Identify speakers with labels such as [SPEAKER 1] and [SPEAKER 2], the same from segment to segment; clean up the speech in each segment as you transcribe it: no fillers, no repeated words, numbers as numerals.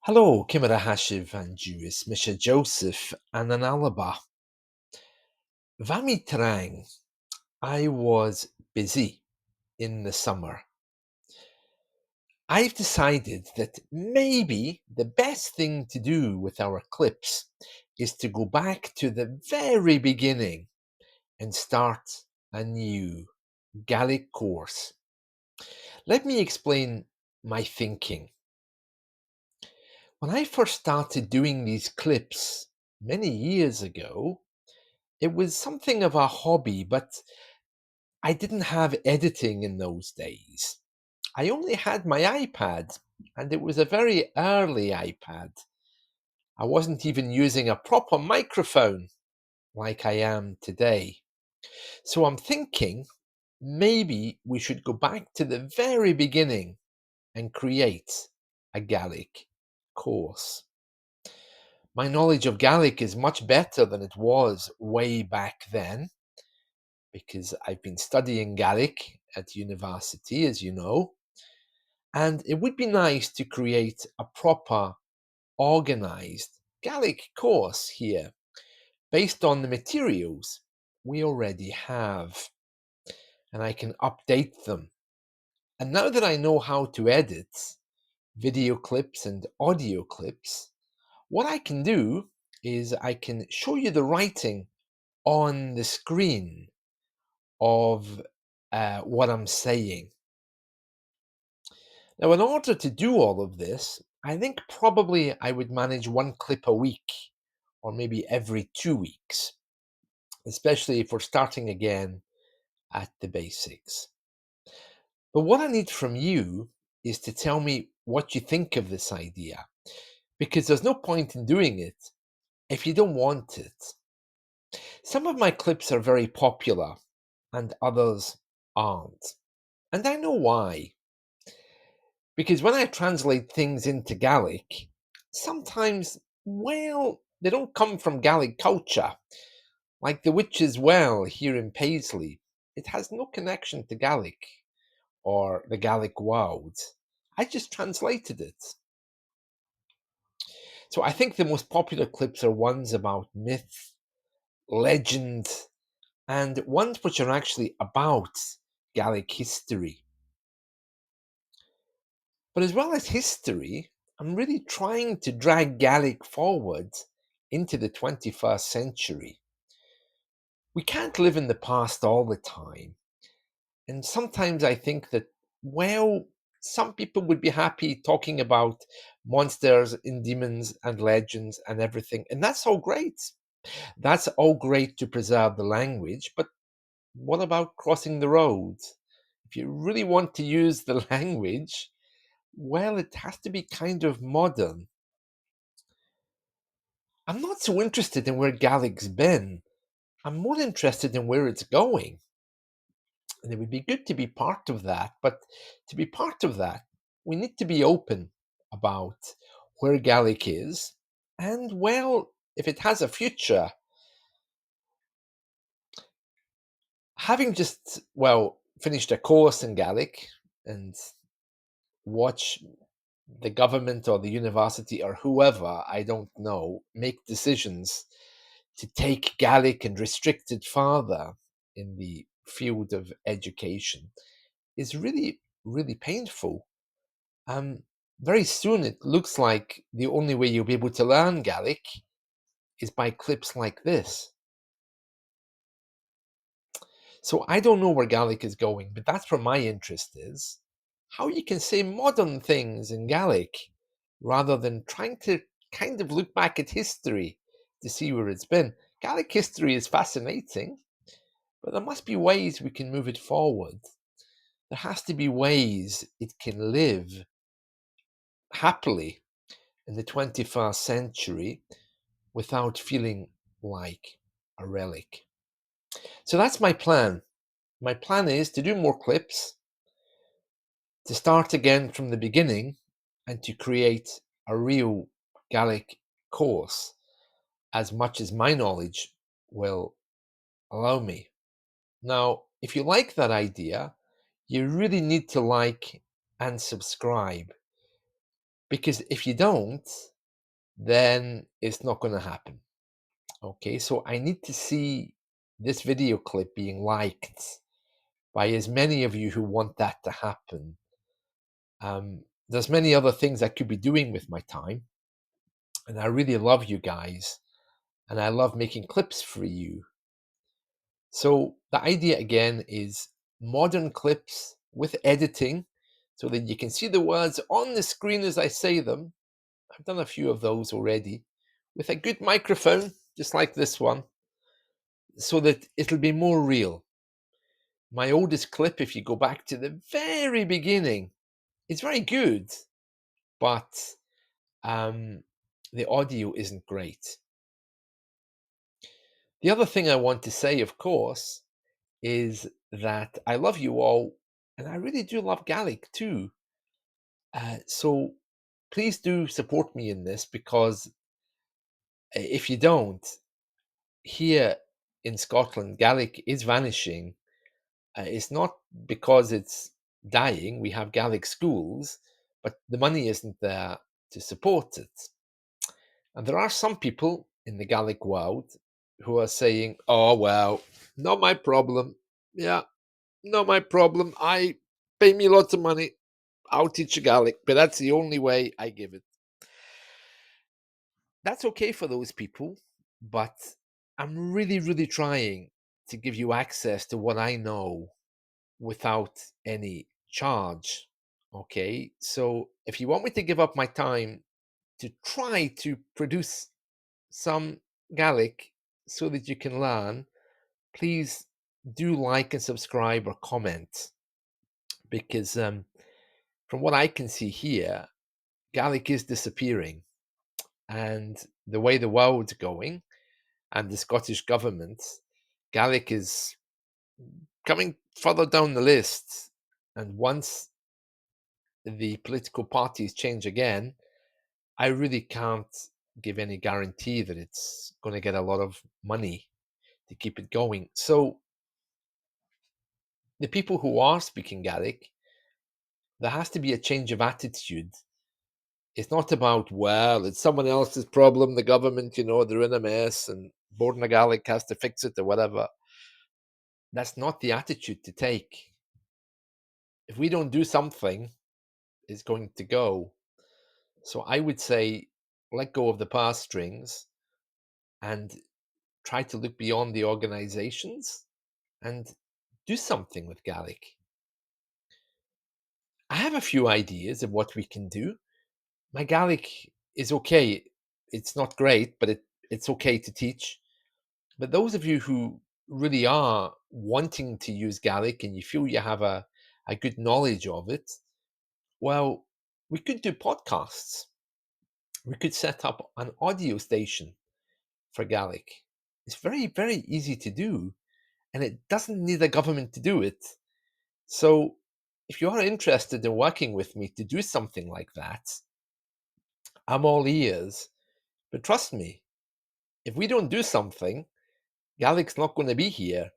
[SPEAKER 1] Helo, Cymra Hashiv and Jewish, Misha Joseph and an Alaba. Vami Trang, I was busy in the summer. I've decided that maybe the best thing to do with our clips is to go back to the very beginning and start a new Gaelic course. Let me explain my thinking. When I first started doing these clips many years ago, it was something of a hobby, but I didn't have editing in those days. I only had my iPad, and it was a very early iPad. I wasn't even using a proper microphone like I am today. So I'm thinking maybe we should go back to the very beginning and create a Gaelic course. My knowledge of Gaelic is much better than it was way back then, because I've been studying Gaelic at university, as you know, and it would be nice to create a proper, organized Gaelic course here based on the materials we already have, and I can update them. And now that I know how to edit video clips and audio clips, what I can do is I can show you the writing on the screen of what I'm saying. Now, in order to do all of this, I think probably I would manage one clip a week or maybe every 2 weeks, especially if we're starting again at the basics. But what I need from you is to tell me what you think of this idea, because there's no point in doing it if you don't want it. Some of my clips are very popular and others aren't. And I know why. Because when I translate things into Gaelic, sometimes, well, they don't come from Gaelic culture. Like the Witch's Well here in Paisley, it has no connection to Gaelic or the Gaelic world. I just translated it. So I think the most popular clips are ones about myth, legend, and ones which are actually about Gaelic history. But as well as history, I'm really trying to drag Gaelic forward into the 21st century. We can't live in the past all the time. And sometimes I think that, well, some people would be happy talking about monsters and demons and legends and everything. And that's all great. That's all great to preserve the language. But what about crossing the road? If you really want to use the language, well, it has to be kind of modern. I'm not so interested in where Galic's been. I'm more interested in where it's going. And it would be good to be part of that. But to be part of that, we need to be open about where Gaelic is. And, well, if it has a future, having just, well, finished a course in Gaelic and watch the government or the university or whoever, I don't know, make decisions to take Gaelic and restrict it further in the field of education is really, really painful. Um, Very soon it looks like the only way you'll be able to learn Gaelic is by clips like this. So I don't know where Gaelic is going, but that's where my interest is. How you can say modern things in Gaelic rather than trying to kind of look back at history to see where it's been. Gaelic history is fascinating, but there must be ways we can move it forward. There has to be ways it can live happily in the 21st century without feeling like a relic. So that's my plan. My plan is to do more clips, to start again from the beginning, and to create a real Gaelic course as much as my knowledge will allow me. Now, if you like that idea, you really need to like and subscribe, Because if you don't, then it's not going to happen. Okay, so I need to see this video clip being liked by as many of you who want that to happen. There's many other things I could be doing with my time, and I really love you guys, and I love making clips for you. So the idea again is modern clips with editing so that you can see the words on the screen as I say them. I've done a few of those already with a good microphone, just like this one, so that it'll be more real. My oldest clip, if you go back to the very beginning, is very good, but the audio isn't great. The other thing I want to say, of course, is that I love you all, and I really do love Gaelic too. So please do support me in this, because if you don't, here in Scotland, Gaelic is vanishing. It's not because it's dying. We have Gaelic schools, but the money isn't there to support it. And there are some people in the Gaelic world who are saying, oh, well, not my problem. Yeah, not my problem. I pay me lots of money. I'll teach you Gaelic, but that's the only way I give it. That's okay for those people, but I'm really, really trying to give you access to what I know without any charge. Okay, so if you want me to give up my time to try to produce some Gaelic so that you can learn, please do like and subscribe or comment, because from what I can see here, Gaelic is disappearing, and the way the world's going and the Scottish government, Gaelic is coming further down the list. And once the political parties change again, I really can't give any guarantee that it's going to get a lot of money to keep it going. So the people who are speaking Gaelic, there has to be a change of attitude. It's not about, well, it's someone else's problem, the government, they're in a mess and Borden Gaelic has to fix it or whatever. That's not the attitude to take. If we don't do something, it's going to go. So I would say, let go of the purse strings and try to look beyond the organizations and do something with Gaelic. I have a few ideas of what we can do. My Gaelic is okay. It's not great, but it's okay to teach. But those of you who really are wanting to use Gaelic and you feel you have a good knowledge of it, well, we could do podcasts. We could set up an audio station for Gaelic. It's very, very easy to do, and it doesn't need a government to do it. So if you are interested in working with me to do something like that, I'm all ears. But trust me, if we don't do something, Gaelic's not going to be here.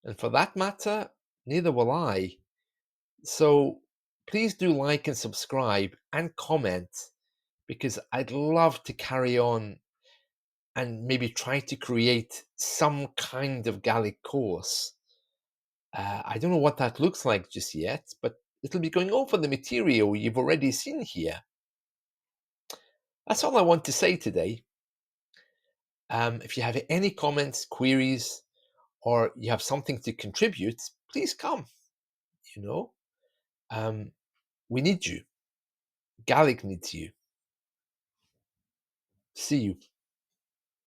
[SPEAKER 1] And for that matter, neither will I. So please do like and subscribe and comment, because I'd love to carry on and maybe try to create some kind of Gaelic course. I don't know what that looks like just yet, but it'll be going over the material you've already seen here. That's all I want to say today. If you have any comments, queries, or you have something to contribute, please come. You know, we need you. Gaelic needs you. See you.